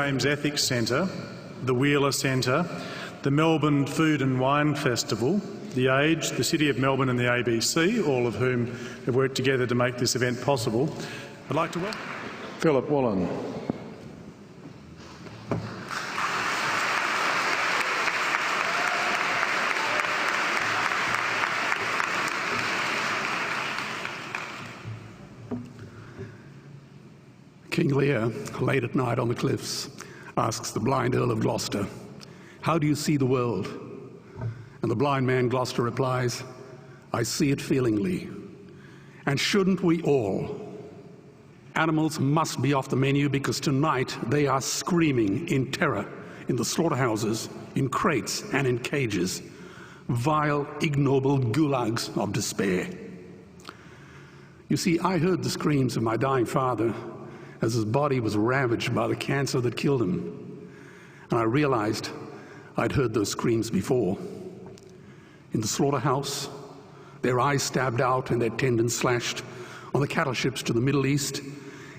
Games Ethics Centre, the Wheeler Centre, the Melbourne Food and Wine Festival, The Age, the City of Melbourne and the ABC, all of whom have worked together to make this event possible. I'd like to welcome Philip Wollen. King Lear, late at night on the cliffs, asks the blind Earl of Gloucester, "How do you see the world?" And the blind man Gloucester replies, "I see it feelingly. And shouldn't we all? Animals must be off the menu because tonight they are screaming in terror in the slaughterhouses, in crates and in cages, vile, ignoble gulags of despair." You see, I heard the screams of my dying father as his body was ravaged by the cancer that killed him. And I realized I'd heard those screams before. In the slaughterhouse, their eyes stabbed out and their tendons slashed, on the cattle ships to the Middle East,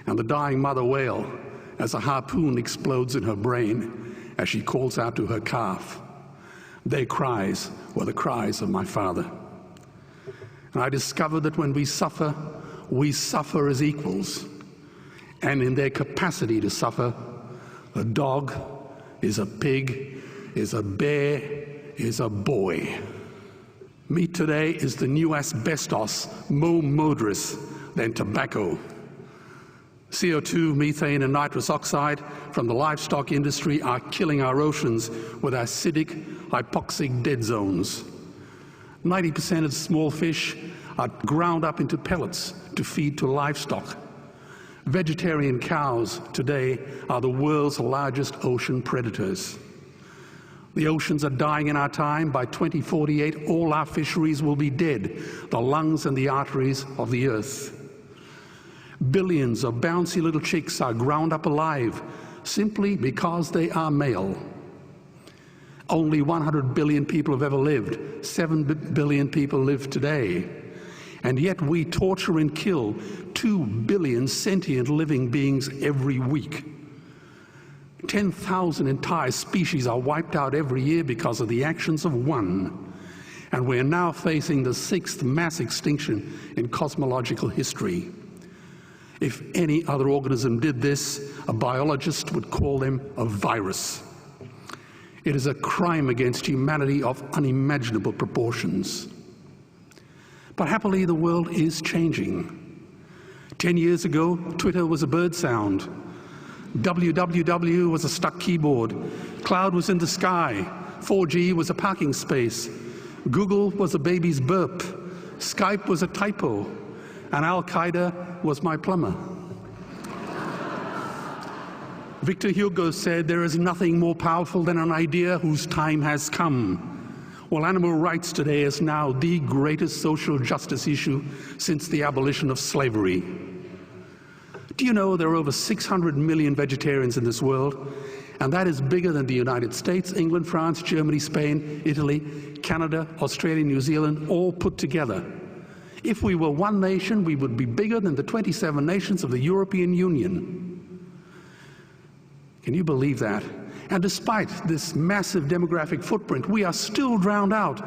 and the dying mother wail as a harpoon explodes in her brain as she calls out to her calf. Their cries were the cries of my father. And I discovered that when we suffer as equals. And in their capacity to suffer, a dog is a pig, is a bear, is a boy. Meat today is the new asbestos, more murderous than tobacco. CO2, methane and nitrous oxide from the livestock industry are killing our oceans with acidic, hypoxic dead zones. 90% of small fish are ground up into pellets to feed to livestock. Vegetarian cows today are the world's largest ocean predators. The oceans are dying in our time. By 2048, all our fisheries will be dead, the lungs and the arteries of the earth. Billions of bouncy little chicks are ground up alive simply because they are male. Only 100 billion people have ever lived. 7 billion people live today. And yet we torture and kill 2 billion sentient living beings every week. 10,000 entire species are wiped out every year because of the actions of one. And we're now facing the 6th mass extinction in cosmological history. If any other organism did this, a biologist would call them a virus. It is a crime against humanity of unimaginable proportions. But happily, the world is changing. 10 years ago, Twitter was a bird sound. www was a stuck keyboard. Cloud was in the sky. 4G was a parking space. Google was a baby's burp. Skype was a typo. And Al-Qaeda was my plumber. Victor Hugo said, "There is nothing more powerful than an idea whose time has come." Well, animal rights today is now the greatest social justice issue since the abolition of slavery. Do you know there are over 600 million vegetarians in this world? And that is bigger than the United States, England, France, Germany, Spain, Italy, Canada, Australia, New Zealand, all put together. If we were one nation, we would be bigger than the 27 nations of the European Union. Can you believe that? And despite this massive demographic footprint, we are still drowned out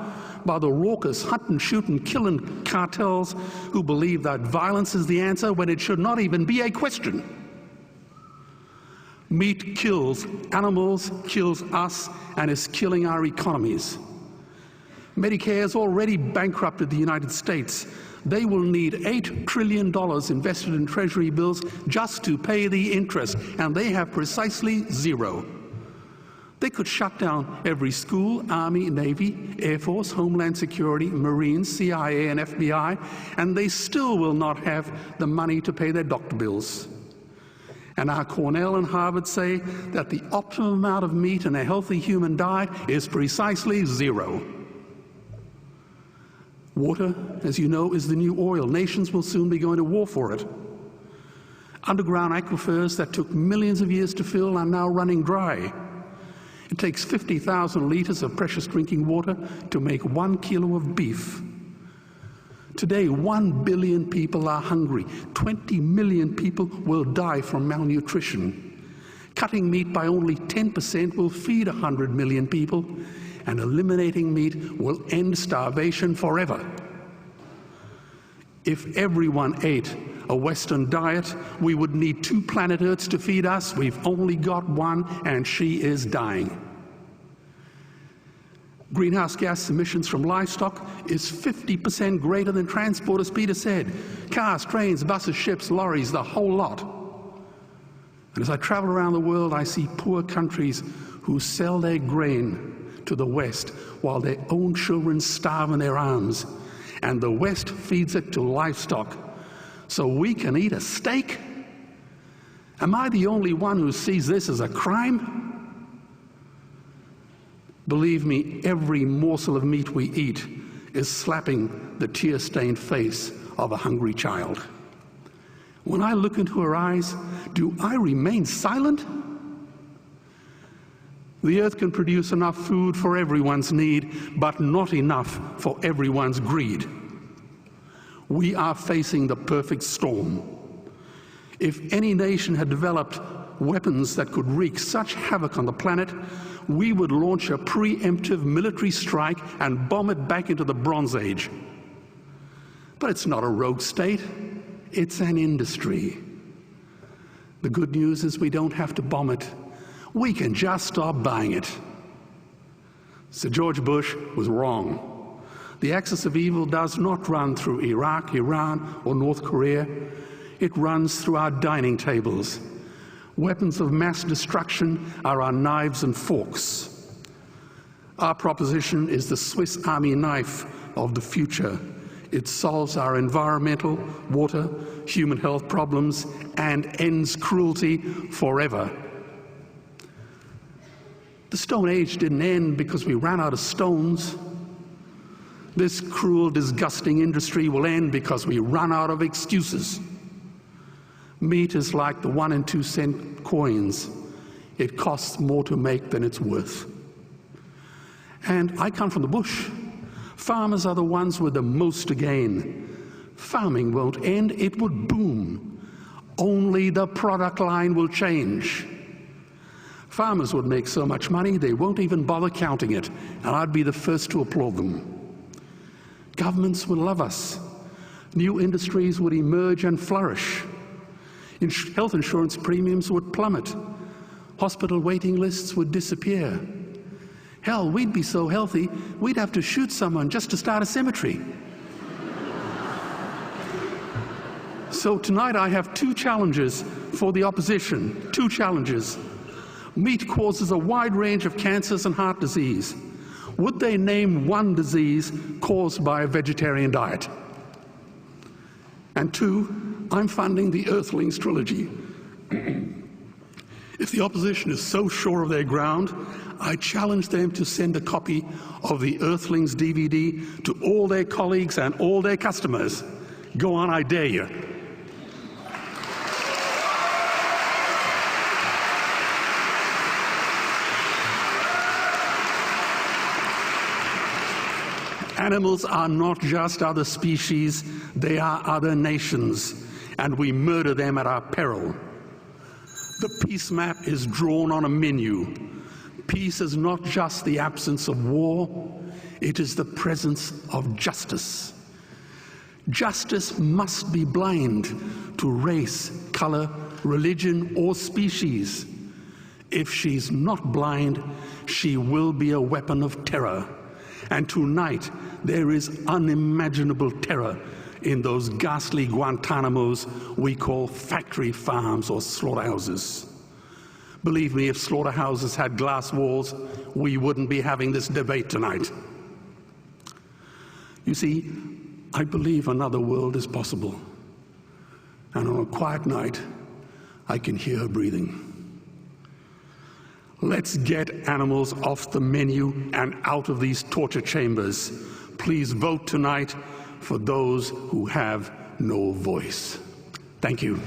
by the raucous hunt and shoot and killing cartels who believe that violence is the answer when it should not even be a question. Meat kills animals, kills us, and is killing our economies. Medicare has already bankrupted the United States. They will need $8 trillion invested in Treasury bills just to pay the interest, and they have precisely zero. They could shut down every school, Army, Navy, Air Force, Homeland Security, Marines, CIA, and FBI, and they still will not have the money to pay their doctor bills. And our Cornell and Harvard say that the optimum amount of meat in a healthy human diet is precisely zero. Water, as you know, is the new oil. Nations will soon be going to war for it. Underground aquifers that took millions of years to fill are now running dry. It takes 50,000 liters of precious drinking water to make 1 kilo of beef. Today, 1 billion people are hungry. 20 million people will die from malnutrition. Cutting meat by only 10% will feed 100 million people, and eliminating meat will end starvation forever. If everyone ate a Western diet, we would need 2 planet Earths to feed us. We've only got one, and she is dying. Greenhouse gas emissions from livestock is 50% greater than transport, as Peter said. Cars, trains, buses, ships, lorries, the whole lot. And as I travel around the world, I see poor countries who sell their grain to the West while their own children starve in their arms. And the West feeds it to livestock so we can eat a steak? Am I the only one who sees this as a crime? Believe me, every morsel of meat we eat is slapping the tear-stained face of a hungry child. When I look into her eyes, do I remain silent? The earth can produce enough food for everyone's need, but not enough for everyone's greed. We are facing the perfect storm. If any nation had developed weapons that could wreak such havoc on the planet, we would launch a preemptive military strike and bomb it back into the Bronze Age. But it's not a rogue state, it's an industry. The good news is we don't have to bomb it. We can just stop buying it. Sir George Bush was wrong. The axis of evil does not run through Iraq, Iran, or North Korea. It runs through our dining tables. Weapons of mass destruction are our knives and forks. Our proposition is the Swiss Army knife of the future. It solves our environmental, water, human health problems and ends cruelty forever. The Stone Age didn't end because we ran out of stones. This cruel, disgusting industry will end because we run out of excuses. Meat is like the 1 and 2 cent coins. It costs more to make than it's worth. And I come from the bush. Farmers are the ones with the most to gain. Farming won't end, it would boom. Only the product line will change. Farmers would make so much money they won't even bother counting it, and I'd be the first to applaud them. Governments would love us. New industries would emerge and flourish. Health insurance premiums would plummet. Hospital waiting lists would disappear. Hell, we'd be so healthy, we'd have to shoot someone just to start a cemetery. So tonight I have 2 challenges for the opposition. 2 challenges. Meat causes a wide range of cancers and heart disease. Would they name one disease caused by a vegetarian diet? And 2, I'm funding the Earthlings trilogy. If the opposition is so sure of their ground, I challenge them to send a copy of the Earthlings DVD to all their colleagues and all their customers. Go on, I dare you. Animals are not just other species, they are other nations, and we murder them at our peril. The peace map is drawn on a menu. Peace is not just the absence of war, it is the presence of justice. Justice must be blind to race, color, religion, or species. If she's not blind, she will be a weapon of terror. And tonight, there is unimaginable terror in those ghastly Guantanamos we call factory farms or slaughterhouses. Believe me, if slaughterhouses had glass walls, we wouldn't be having this debate tonight. You see, I believe another world is possible. And on a quiet night, I can hear her breathing. Let's get animals off the menu and out of these torture chambers. Please vote tonight for those who have no voice. Thank you.